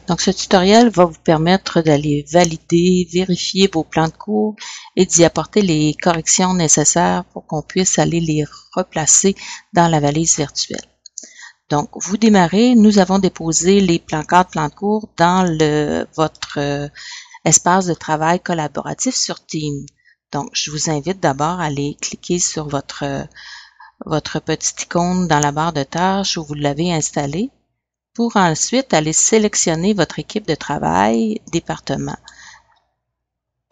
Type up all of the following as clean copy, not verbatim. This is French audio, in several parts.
Donc, ce tutoriel va vous permettre d'aller valider, vérifier vos plans de cours et d'y apporter les corrections nécessaires pour qu'on puisse aller les replacer dans la valise virtuelle. Donc, vous démarrez, nous avons déposé les plans cadres, plans de cours dans votre espace de travail collaboratif sur Teams. Donc, je vous invite d'abord à aller cliquer sur votre petite icône dans la barre de tâches où vous l'avez installé, pour ensuite aller sélectionner votre équipe de travail, département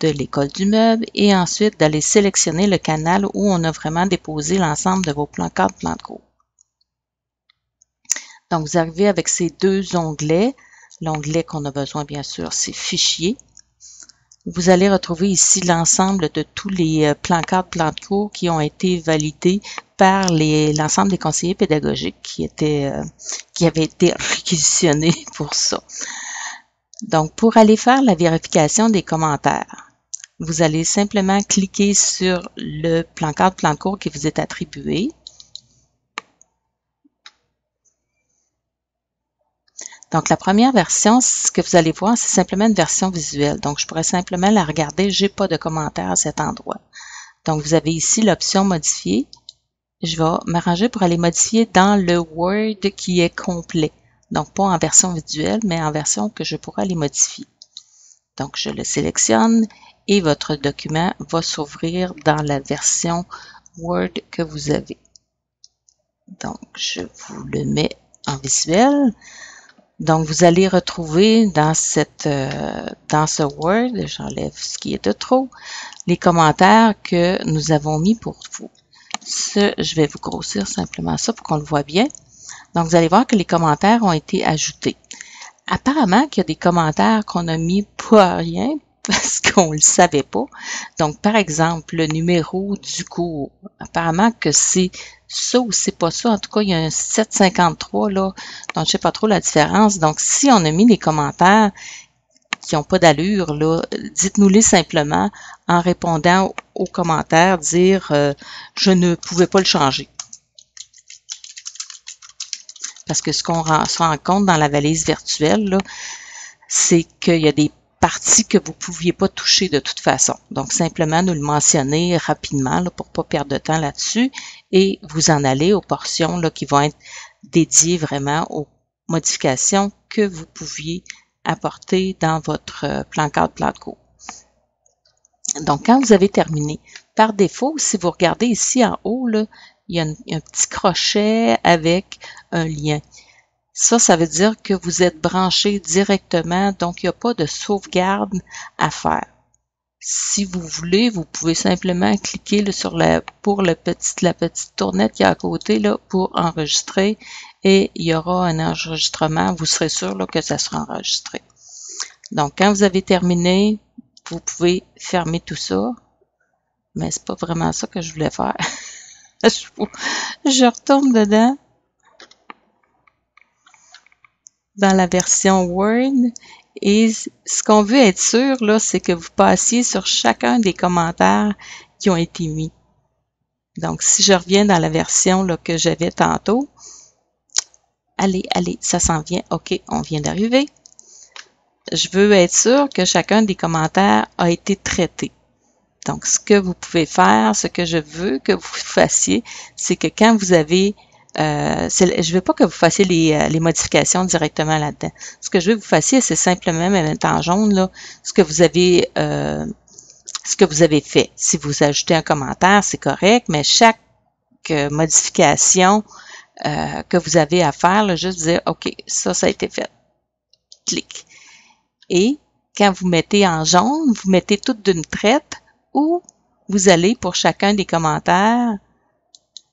de l'école du meuble, et ensuite d'aller sélectionner le canal où on a vraiment déposé l'ensemble de vos plans cadres, plans de cours. Donc, vous arrivez avec ces deux onglets. L'onglet qu'on a besoin, bien sûr, c'est Fichier. Vous allez retrouver ici l'ensemble de tous les plans cadres, plans de cours qui ont été validés par l'ensemble des conseillers pédagogiques qui avaient été réquisitionnés pour ça. Donc, pour aller faire la vérification des commentaires, vous allez simplement cliquer sur le plan cadre, plan de cours qui vous est attribué. Donc, la première version, ce que vous allez voir, c'est simplement une version visuelle. Donc, je pourrais simplement la regarder. Je n'ai pas de commentaire à cet endroit. Donc, vous avez ici l'option modifier. Je vais m'arranger pour aller modifier dans le Word qui est complet. Donc, pas en version visuelle, mais en version que je pourrais aller modifier. Donc, je le sélectionne et votre document va s'ouvrir dans la version Word que vous avez. Donc, je vous le mets en visuel. Donc, vous allez retrouver dans ce Word, j'enlève ce qui est de trop, les commentaires que nous avons mis pour vous. Je vais vous grossir simplement ça pour qu'on le voit bien. Donc, vous allez voir que les commentaires ont été ajoutés. Apparemment qu'il y a des commentaires qu'on a mis pas rien parce qu'on ne le savait pas. Donc, par exemple, le numéro du cours. Apparemment que c'est ça ou c'est pas ça. En tout cas, il y a un 753 là, donc je sais pas trop la différence. Donc, si on a mis des commentaires qui n'ont pas d'allure, là, dites-nous-les simplement en répondant aux commentaires, dire je ne pouvais pas le changer. Parce que ce qu'on se rend compte dans la valise virtuelle, c'est qu'il y a des parties que vous ne pouviez pas toucher de toute façon. Donc, simplement nous le mentionner rapidement là, pour ne pas perdre de temps là-dessus et vous en aller aux portions là, qui vont être dédiées vraiment aux modifications que vous pouviez apporter dans votre plan cadre, plan de cours. Donc, quand vous avez terminé, par défaut, si vous regardez ici en haut, là, il y a un petit crochet avec un lien. Ça veut dire que vous êtes branché directement, donc il n'y a pas de sauvegarde à faire. Si vous voulez, vous pouvez simplement cliquer là, sur la petite tournette qui est à côté là, pour enregistrer et il y aura un enregistrement. Vous serez sûr là, que ça sera enregistré. Donc, quand vous avez terminé, vous pouvez fermer tout ça, mais c'est pas vraiment ça que je voulais faire. Je retourne dedans. Dans la version Word et ce qu'on veut être sûr, là, c'est que vous passiez sur chacun des commentaires qui ont été mis. Donc, si je reviens dans la version là, que j'avais tantôt, allez, ça s'en vient. OK, on vient d'arriver. Je veux être sûr que chacun des commentaires a été traité. Donc, ce que vous pouvez faire, ce que je veux que vous fassiez, c'est que quand vous avez je ne veux pas que vous fassiez les modifications directement là-dedans. Ce que je veux que vous fassiez, c'est simplement mettre en jaune là, ce que vous avez fait. Si vous ajoutez un commentaire, c'est correct, mais chaque modification que vous avez à faire, là, juste dire OK, ça a été fait. Clic. Et quand vous mettez en jaune, vous mettez tout d'une traite ou vous allez pour chacun des commentaires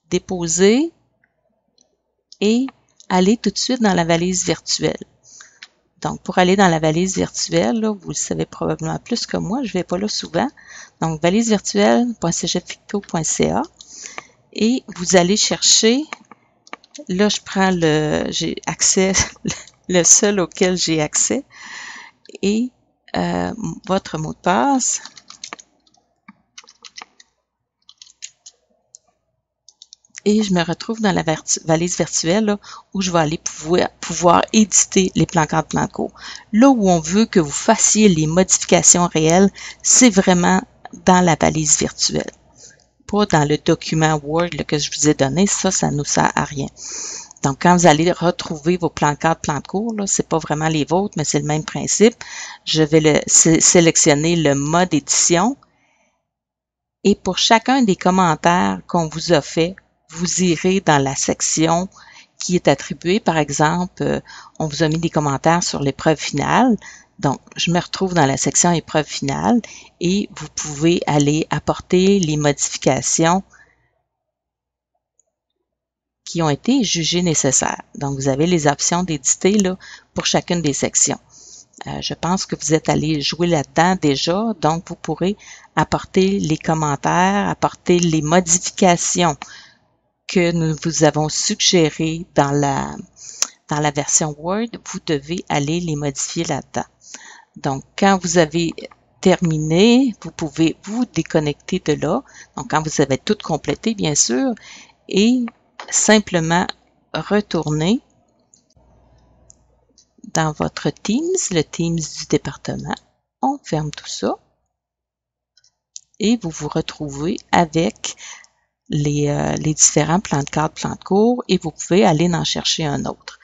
déposer et aller tout de suite dans la valise virtuelle. Donc, pour aller dans la valise virtuelle, là, vous le savez probablement plus que moi, je ne vais pas là souvent. Donc, valisevirtuelle.cégepficto.ca et vous allez chercher, là, je prends j'ai accès, le seul auquel j'ai accès, et votre mot de passe. Et je me retrouve dans la valise virtuelle là, où je vais aller pouvoir éditer les plans cadres plan de cours. Là où on veut que vous fassiez les modifications réelles, c'est vraiment dans la valise virtuelle. Pas dans le document Word là, que je vous ai donné, ça nous sert à rien. Donc, quand vous allez retrouver vos plans cadres, plans de cours, là, c'est pas vraiment les vôtres, mais c'est le même principe. Je vais sélectionner le mode édition. Et pour chacun des commentaires qu'on vous a fait, vous irez dans la section qui est attribuée. Par exemple, on vous a mis des commentaires sur l'épreuve finale. Donc, je me retrouve dans la section épreuve finale et vous pouvez aller apporter les modifications qui ont été jugées nécessaires. Donc, vous avez les options d'éditer là pour chacune des sections. Je pense que vous êtes allé jouer là-dedans déjà, donc vous pourrez apporter les commentaires, apporter les modifications que nous vous avons suggérées dans la version Word. Vous devez aller les modifier là-dedans. Donc, quand vous avez terminé, vous pouvez vous déconnecter de là. Donc, quand vous avez tout complété, bien sûr, et simplement retourner dans votre Teams, le Teams du département. On ferme tout ça et vous vous retrouvez avec les différents plans de cadre, plans de cours et vous pouvez aller en chercher un autre.